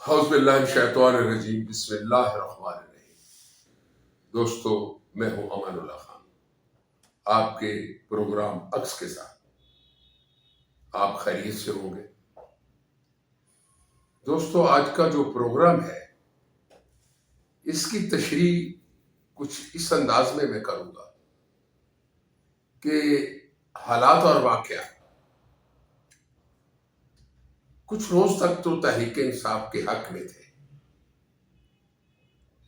اعوذ باللہ من الشیطان الرجیم، بسم اللہ الرحمن الرحیم۔ دوستو، میں ہوں امان اللہ خان، آپ کے پروگرام عکس کے ساتھ۔ آپ خیریت سے ہوں گے؟ دوستو، آج کا جو پروگرام ہے اس کی تشریح کچھ اس انداز میں کروں گا کہ حالات اور واقعات کچھ روز تک تو تحریک انصاف کے حق میں تھے،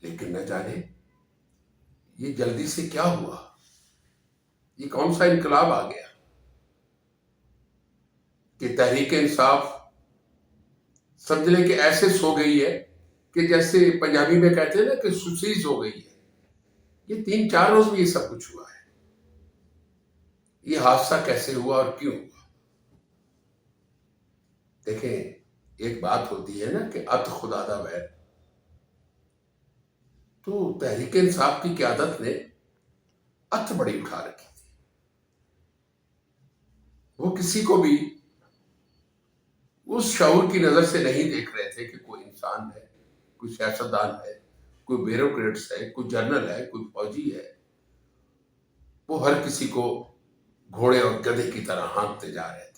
لیکن نہ جانے یہ جلدی سے کیا ہوا، یہ کون سا انقلاب آ گیا کہ تحریک انصاف سمجھ لیں کہ ایسے سو گئی ہے کہ جیسے پنجابی میں کہتے ہیں نا کہ سسیز ہو گئی ہے۔ یہ 3-4 روز میں یہ سب کچھ ہوا ہے۔ یہ حادثہ کیسے ہوا اور کیوں ہوا؟ دیکھیں، ایک بات ہوتی ہے نا کہ ات خدا دا ویر، تو تحریک انصاف کی قیادت نے ات بڑی اٹھا رکھی تھی۔ وہ کسی کو بھی اس شعور کی نظر سے نہیں دیکھ رہے تھے کہ کوئی انسان ہے، کوئی سیاستدان ہے، کوئی بیوروکریٹس ہے، کوئی جنرل ہے، کوئی فوجی ہے۔ وہ ہر کسی کو گھوڑے اور گدھے کی طرح ہانکتے جا رہے تھے۔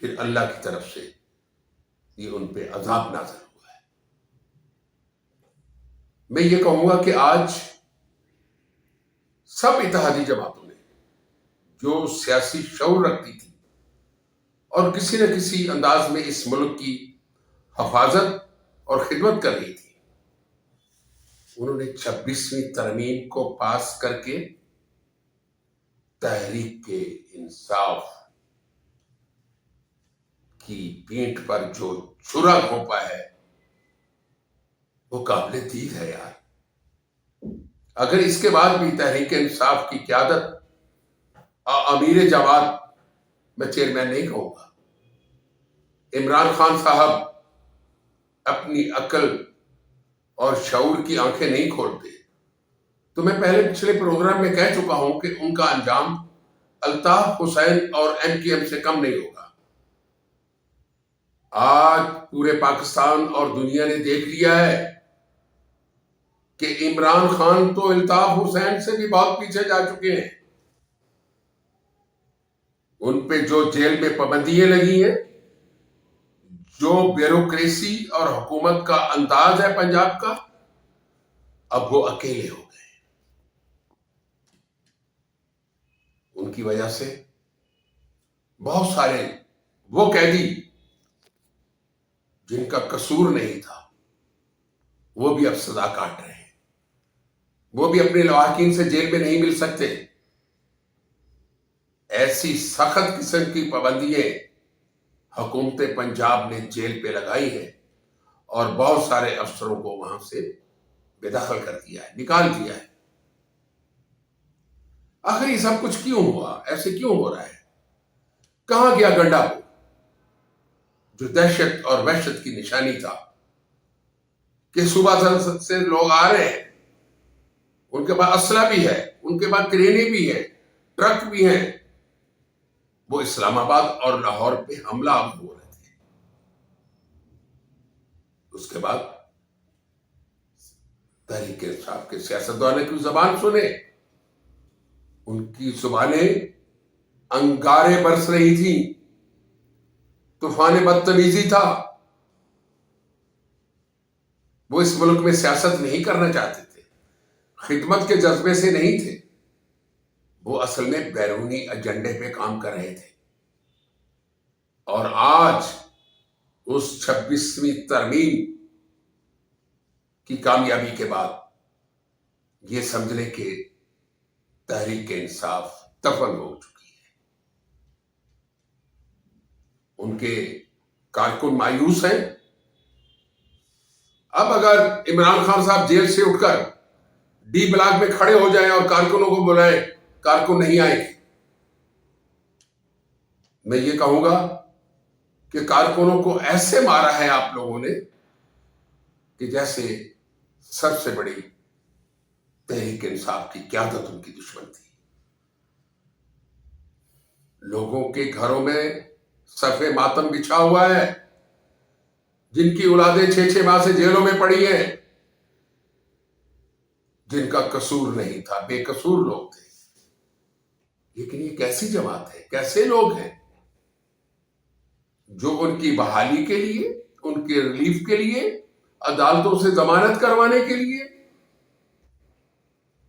پھر اللہ کی طرف سے یہ ان پہ عذاب نازل ہوا ہے۔ میں یہ کہوں گا کہ آج سب اتحادی جماعتوں نے جو سیاسی شعور رکھتی تھی اور کسی نہ کسی انداز میں اس ملک کی حفاظت اور خدمت کر رہی تھی، انہوں نے 26ویں ترمیم کو پاس کر کے تحریک کے انصاف کی پینٹ پر جو چھرا گھونپا ہے وہ قابل دید ہے یار۔ اگر اس کے بعد بھی تحریک انصاف کی قیادت امیر جماعت، میں چیئرمین نہیں کہوں گا، عمران خان صاحب اپنی عقل اور شعور کی آنکھیں نہیں کھولتے، تو میں پچھلے پروگرام میں کہہ چکا ہوں کہ ان کا انجام الطاف حسین اور MKM سے کم نہیں ہوگا۔ آج پورے پاکستان اور دنیا نے دیکھ لیا ہے کہ عمران خان تو الطاف حسین سے بھی بہت پیچھے جا چکے ہیں۔ ان پہ جو جیل میں پابندیاں لگی ہیں، جو بیوروکریسی اور حکومت کا انداز ہے پنجاب کا، اب وہ اکیلے ہو گئے۔ ان کی وجہ سے بہت سارے وہ قیدی جن کا قصور نہیں تھا وہ بھی اب سزا کاٹ رہے ہیں، وہ بھی اپنے لواحقین سے جیل میں نہیں مل سکتے۔ ایسی سخت قسم کی پابندیاں حکومت پنجاب نے جیل پہ لگائی ہیں اور بہت سارے افسروں کو وہاں سے بے دخل کر دیا ہے، نکال دیا ہے۔ آخر یہ سب کچھ کیوں ہوا؟ ایسے کیوں ہو رہا ہے؟ کہاں گیا گنڈا پور جو دہشت اور وحشت کی نشانی تھا کہ صوبہ سے لوگ آ رہے ہیں، ان کے پاس اسلحہ بھی ہے، ان کے پاس کرینے بھی ہے، ٹرک بھی ہیں، وہ اسلام آباد اور لاہور پہ حملہ ہو رہے تھے۔ اس کے بعد تحریک انصاف کے سیاستدانوں کی زبان سنے، ان کی زبانیں انگارے برس رہی تھی، طوفان بدتمیزی تھا۔ وہ اس ملک میں سیاست نہیں کرنا چاہتے تھے، خدمت کے جذبے سے نہیں تھے، وہ اصل میں بیرونی ایجنڈے پہ کام کر رہے تھے۔ اور آج اس 26ویں ترمیم کی کامیابی کے بعد یہ سمجھ لیں کہ تحریک انصاف دفن ہو چکی ہے۔ ان کے کارکن مایوس ہیں۔ اب اگر عمران خان صاحب جیل سے اٹھ کر ڈی بلاک میں کھڑے ہو جائیں اور کارکنوں کو بلائیں، کارکن نہیں آئیں گے۔ میں یہ کہوں گا کہ کارکنوں کو ایسے مارا ہے آپ لوگوں نے کہ جیسے سب سے بڑی تحریک انصاف کی قیادت ان کی دشمن تھی۔ لوگوں کے گھروں میں صف ماتم بچھا ہوا ہے۔ جن کی اولادیں 6 ماہ سے جیلوں میں پڑی ہیں، جن کا قصور نہیں تھا، بے قصور لوگ تھے. لیکن یہ کیسی جماعت ہے، کیسے لوگ ہیں جو ان کی بحالی کے لیے، ان کے ریلیف کے لیے، عدالتوں سے ضمانت کروانے کے لیے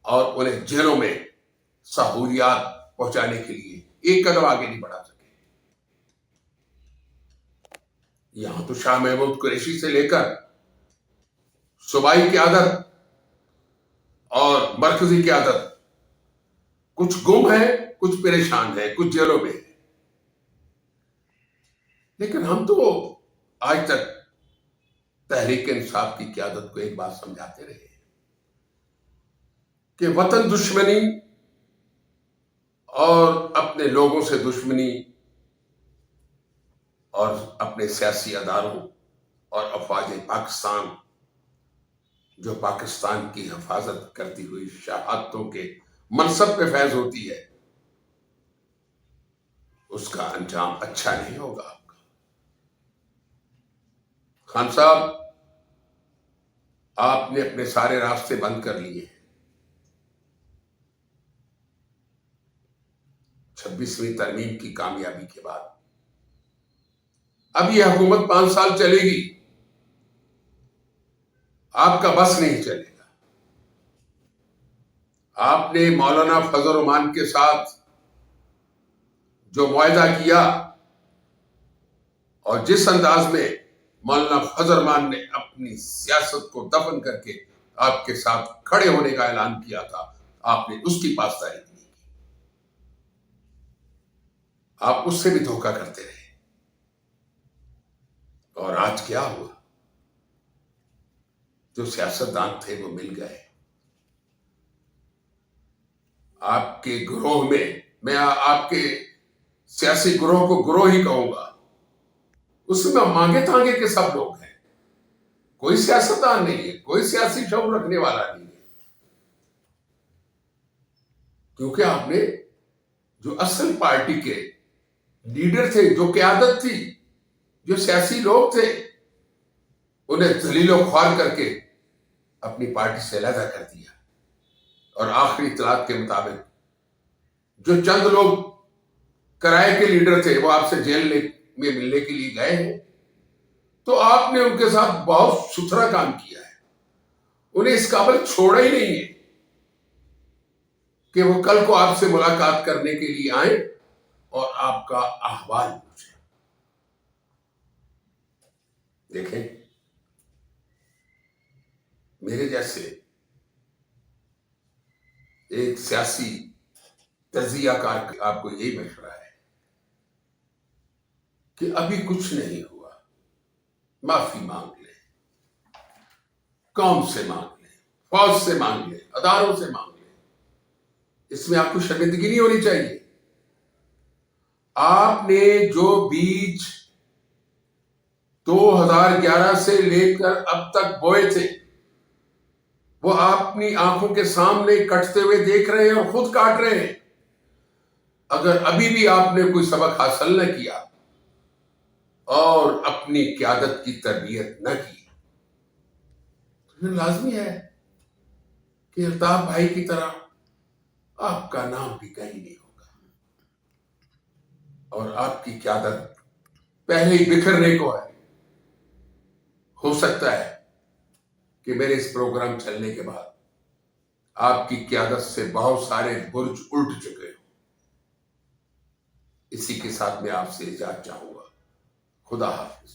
اور انہیں جیلوں میں سہولیات پہنچانے کے لیے ایک قدم آگے نہیں بڑھا سکے. یہاں تو شاہ محمود قریشی سے لے کر صوبائی قیادت اور مرکزی قیادت کچھ گم ہے، کچھ پریشان ہے، کچھ جیلوں میں ہے. لیکن ہم تو آج تک تحریک انصاف کی قیادت کو ایک بات سمجھاتے رہے کہ وطن دشمنی اور اپنے لوگوں سے دشمنی اور اپنے سیاسی اداروں اور افواج پاکستان جو پاکستان کی حفاظت کرتی ہوئی شہادتوں کے منصب پہ فیض ہوتی ہے، اس کا انجام اچھا نہیں ہوگا. آپ کا خان صاحب، آپ نے اپنے سارے راستے بند کر لیے ہیں. 26ویں ترمیم کی کامیابی کے بعد اب یہ حکومت 5 سال چلے گی، آپ کا بس نہیں چلے گا. آپ نے مولانا فضل الرحمان کے ساتھ جو معاہدہ کیا اور جس انداز میں مولانا فضل الرحمان نے اپنی سیاست کو دفن کر کے آپ کے ساتھ کھڑے ہونے کا اعلان کیا تھا، آپ نے اس کی پاسداری نہیں کی. آپ اس سے بھی دھوکہ کرتے رہے. اور آج کیا ہوا؟ جو سیاستدان تھے وہ مل گئے. آپ کے گروہ میں آپ کے سیاسی گروہ کو گروہ ہی کہوں گا، اس میں مانگے تانگے کے سب لوگ ہیں. کوئی سیاستدان نہیں ہے، کوئی سیاسی شعور رکھنے والا نہیں ہے. کیونکہ آپ نے جو اصل پارٹی کے لیڈر تھے، جو قیادت تھی، جو سیاسی لوگ تھے، انہیں ذلیل و خوار کر کے اپنی پارٹی سے علیحدہ کر دیا. اور آخری اطلاعات کے مطابق جو چند لوگ کرائے کے لیڈر تھے وہ آپ سے جیل میں ملنے کے لیے گئے ہیں، تو آپ نے ان کے ساتھ بہت ستھرا کام کیا ہے. انہیں اس قابل چھوڑا ہی نہیں ہے کہ وہ کل کو آپ سے ملاقات کرنے کے لیے آئیں اور آپ کا احوال پوچھیں. دیکھیں، میرے جیسے ایک سیاسی تجزیہ کار آپ کو یہی مشورہ ہے کہ ابھی کچھ نہیں ہوا. معافی مانگ لیں، قوم سے مانگ لیں، فوج سے مانگ لیں، اداروں سے مانگ لیں. اس میں آپ کو شرمندگی نہیں ہونی چاہیے. آپ نے جو بیج 2011 سے لے کر اب تک بوئے تھے وہ آپ اپنی آنکھوں کے سامنے کٹتے ہوئے دیکھ رہے ہیں اور خود کاٹ رہے ہیں. اگر ابھی بھی آپ نے کوئی سبق حاصل نہ کیا اور اپنی قیادت کی تربیت نہ کی تو یہ لازمی ہے کہ الطاف بھائی کی طرح آپ کا نام بھی کہیں نہیں ہوگا اور آپ کی قیادت پہلے ہی بکھرنے کو ہے. ہو سکتا ہے کہ میرے اس پروگرام چلنے کے بعد آپ کی قیادت سے بہت سارے برج الٹ چکے ہوں. اسی کے ساتھ میں آپ سے اجازت چاہوں گا. خدا حافظ.